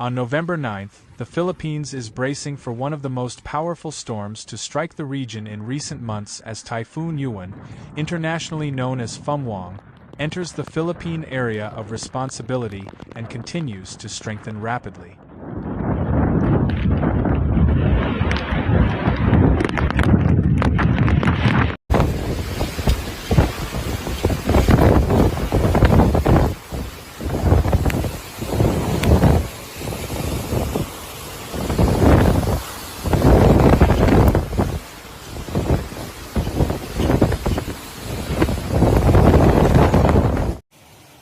On November 9th, the Philippines is bracing for one of the most powerful storms to strike the region in recent months as Typhoon Uwan, internationally known as Wong, enters the Philippine Area of Responsibility and continues to strengthen rapidly.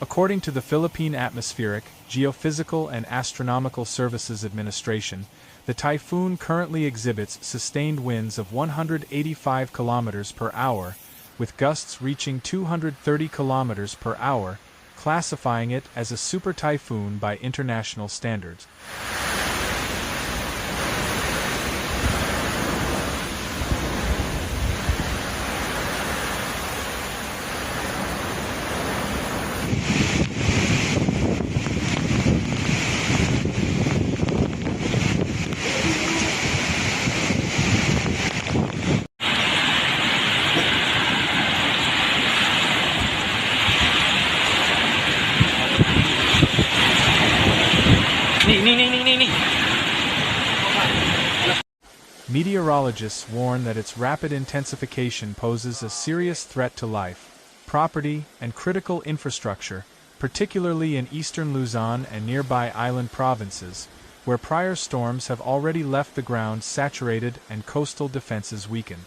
According to the Philippine Atmospheric, Geophysical and Astronomical Services Administration, the typhoon currently exhibits sustained winds of 185 km per hour, with gusts reaching 230 km per hour, classifying it as a super typhoon by international standards. Meteorologists warn that its rapid intensification poses a serious threat to life, property, and critical infrastructure, particularly in eastern Luzon and nearby island provinces, where prior storms have already left the ground saturated and coastal defenses weakened.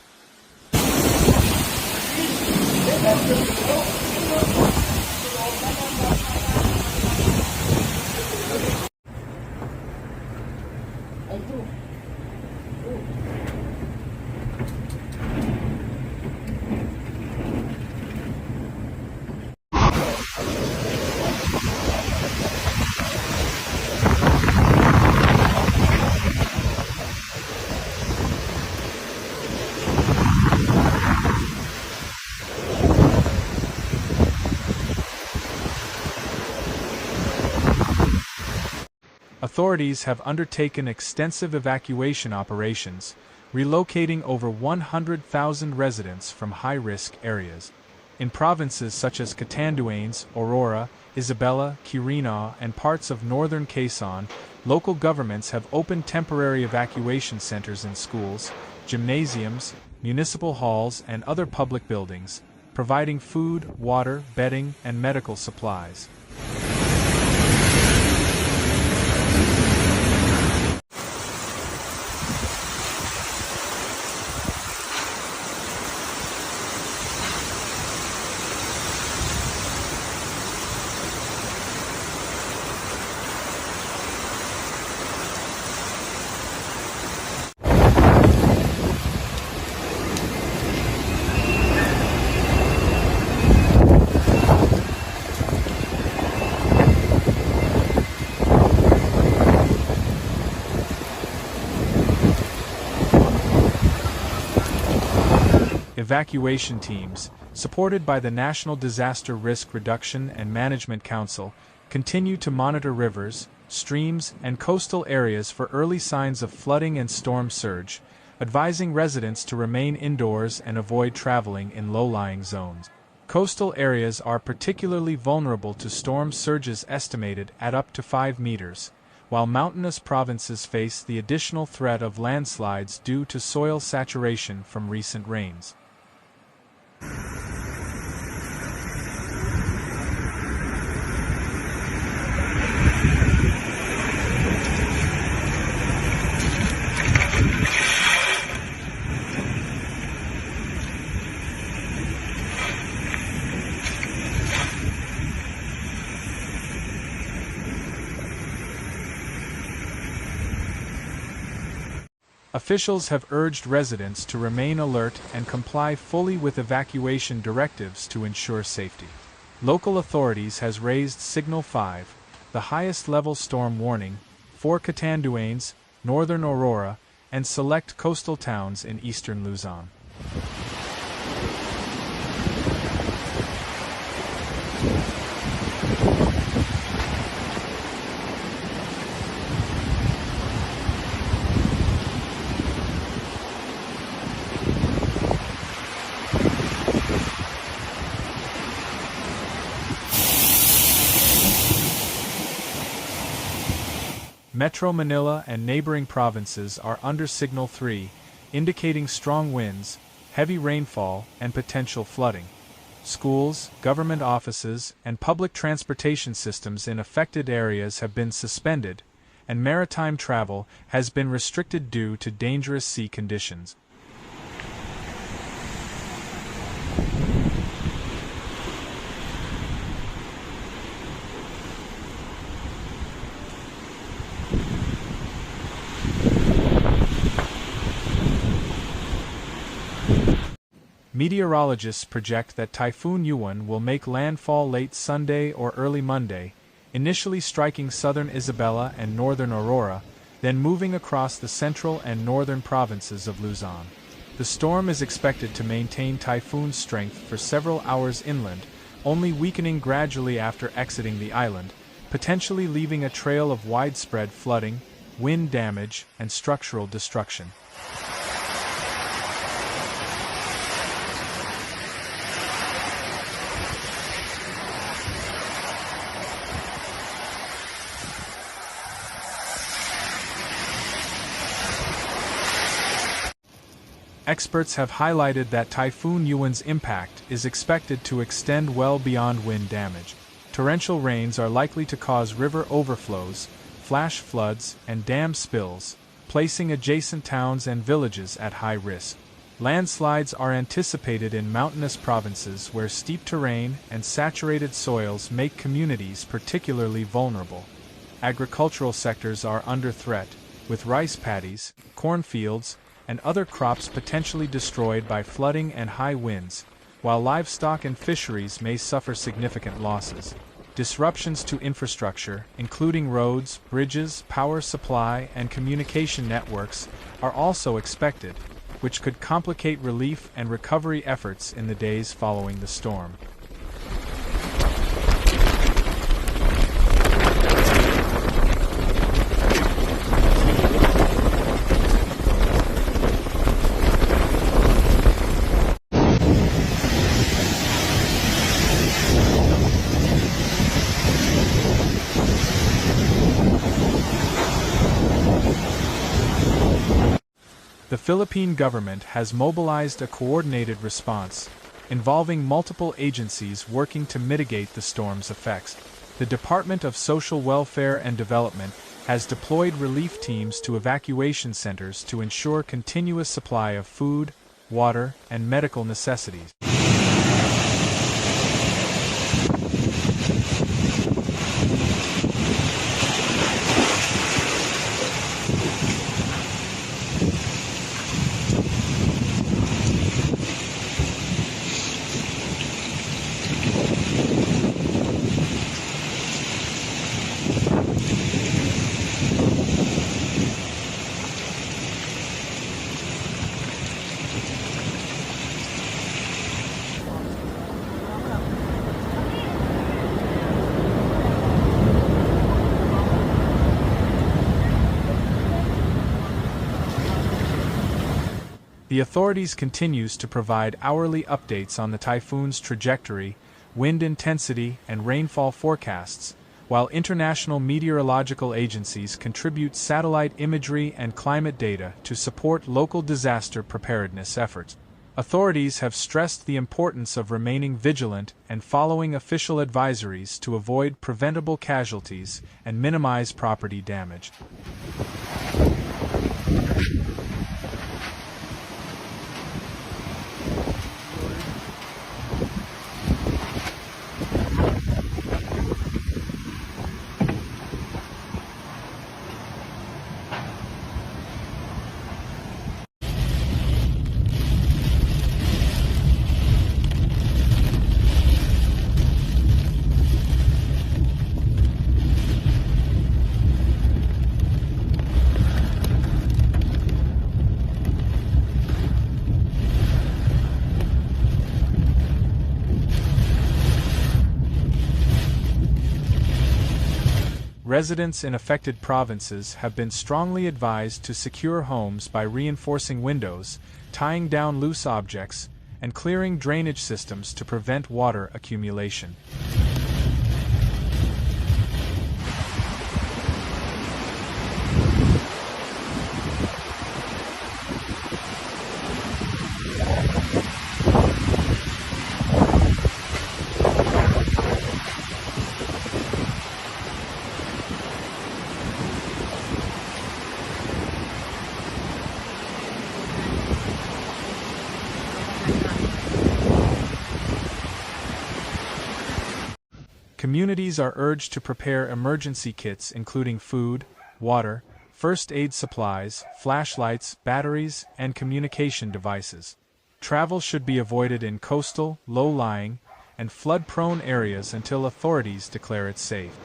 Authorities have undertaken extensive evacuation operations, relocating over 100,000 residents from high-risk areas. In provinces such as Catanduanes, Aurora, Isabela, Quirino, and parts of northern Quezon, local governments have opened temporary evacuation centers in schools, gymnasiums, municipal halls, and other public buildings, providing food, water, bedding, and medical supplies. Evacuation teams, supported by the National Disaster Risk Reduction and Management Council, continue to monitor rivers, streams, and coastal areas for early signs of flooding and storm surge, advising residents to remain indoors and avoid traveling in low-lying zones. Coastal areas are particularly vulnerable to storm surges estimated at up to 5 meters, while mountainous provinces face the additional threat of landslides due to soil saturation from recent rains. Officials have urged residents to remain alert and comply fully with evacuation directives to ensure safety. Local authorities has raised Signal 5, the highest level storm warning, for Catanduanes, northern Aurora, and select coastal towns in eastern Luzon. Metro Manila and neighboring provinces are under Signal 3, indicating strong winds, heavy rainfall, and potential flooding. Schools, government offices, and public transportation systems in affected areas have been suspended, and maritime travel has been restricted due to dangerous sea conditions. Meteorologists project that Typhoon Uwan will make landfall late Sunday or early Monday, initially striking southern Isabela and northern Aurora, then moving across the central and northern provinces of Luzon. The storm is expected to maintain typhoon strength for several hours inland, only weakening gradually after exiting the island, potentially leaving a trail of widespread flooding, wind damage, and structural destruction. Experts have highlighted that Typhoon Uwan's impact is expected to extend well beyond wind damage. Torrential rains are likely to cause river overflows, flash floods, and dam spills, placing adjacent towns and villages at high risk. Landslides are anticipated in mountainous provinces where steep terrain and saturated soils make communities particularly vulnerable. Agricultural sectors are under threat, with rice paddies, cornfields, and other crops potentially destroyed by flooding and high winds, while livestock and fisheries may suffer significant losses. Disruptions to infrastructure, including roads, bridges, power supply, and communication networks, are also expected, which could complicate relief and recovery efforts in the days following the storm. The Philippine government has mobilized a coordinated response, involving multiple agencies working to mitigate the storm's effects. The Department of Social Welfare and Development has deployed relief teams to evacuation centers to ensure continuous supply of food, water, and medical necessities. The authorities continues to provide hourly updates on the typhoon's trajectory, wind intensity, and rainfall forecasts, while international meteorological agencies contribute satellite imagery and climate data to support local disaster preparedness efforts. Authorities have stressed the importance of remaining vigilant and following official advisories to avoid preventable casualties and minimize property damage. Residents in affected provinces have been strongly advised to secure homes by reinforcing windows, tying down loose objects, and clearing drainage systems to prevent water accumulation. Communities are urged to prepare emergency kits including food, water, first aid supplies, flashlights, batteries, and communication devices. Travel should be avoided in coastal, low-lying, and flood-prone areas until authorities declare it safe.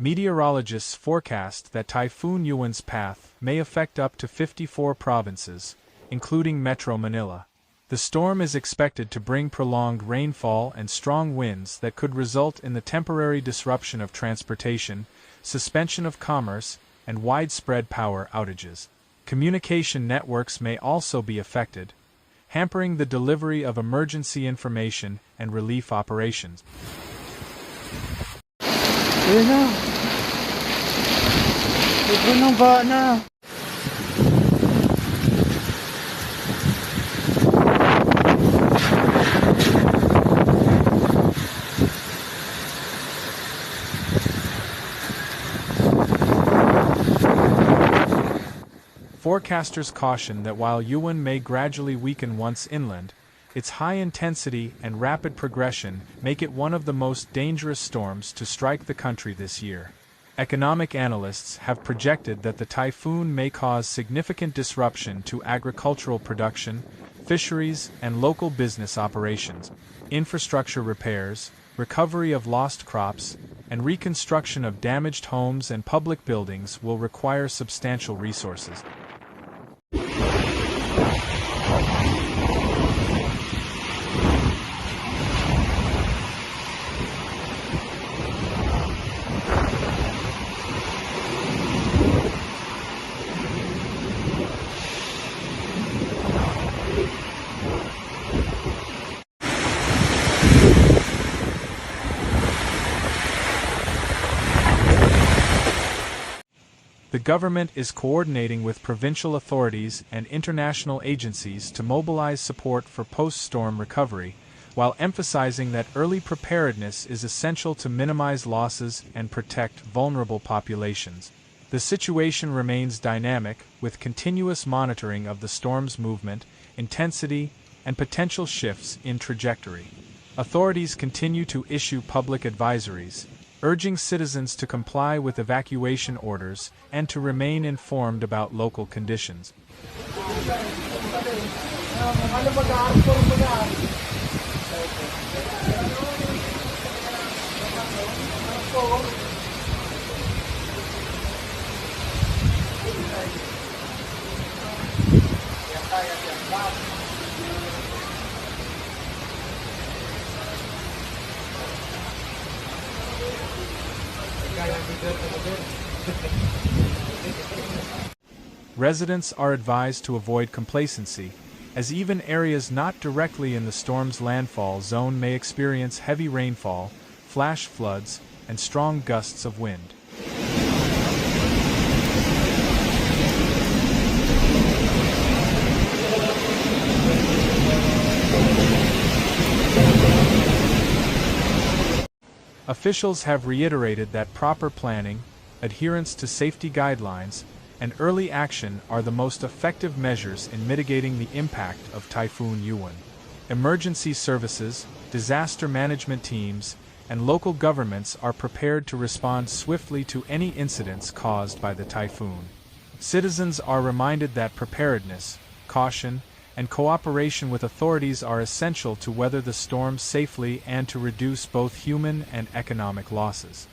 Meteorologists forecast that Typhoon Uwan's path may affect up to 54 provinces, including Metro Manila. The storm is expected to bring prolonged rainfall and strong winds that could result in the temporary disruption of transportation, suspension of commerce, and widespread power outages. Communication networks may also be affected, hampering the delivery of emergency information and relief operations. Ayun na. Sobrang ng baha na. Forecasters caution that while Uwan may gradually weaken once inland, its high intensity and rapid progression make it one of the most dangerous storms to strike the country this year. Economic analysts have projected that the typhoon may cause significant disruption to agricultural production, fisheries, and local business operations. Infrastructure repairs, recovery of lost crops, and reconstruction of damaged homes and public buildings will require substantial resources. The government is coordinating with provincial authorities and international agencies to mobilize support for post-storm recovery, while emphasizing that early preparedness is essential to minimize losses and protect vulnerable populations. The situation remains dynamic, with continuous monitoring of the storm's movement, intensity, and potential shifts in trajectory. Authorities continue to issue public advisories, urging citizens to comply with evacuation orders and to remain informed about local conditions. Residents are advised to avoid complacency, as even areas not directly in the storm's landfall zone may experience heavy rainfall, flash floods, and strong gusts of wind. Officials have reiterated that proper planning, adherence to safety guidelines, and early action are the most effective measures in mitigating the impact of Typhoon Uwan. Emergency services, disaster management teams, and local governments are prepared to respond swiftly to any incidents caused by the typhoon. Citizens are reminded that preparedness, caution, and cooperation with authorities are essential to weather the storm safely and to reduce both human and economic losses.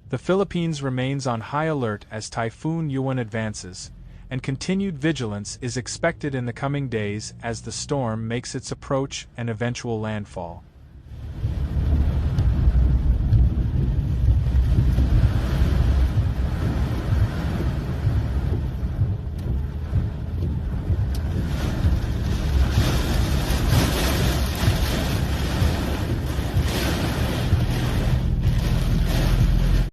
The Philippines remains on high alert as Typhoon Uwan advances, and continued vigilance is expected in the coming days as the storm makes its approach and eventual landfall.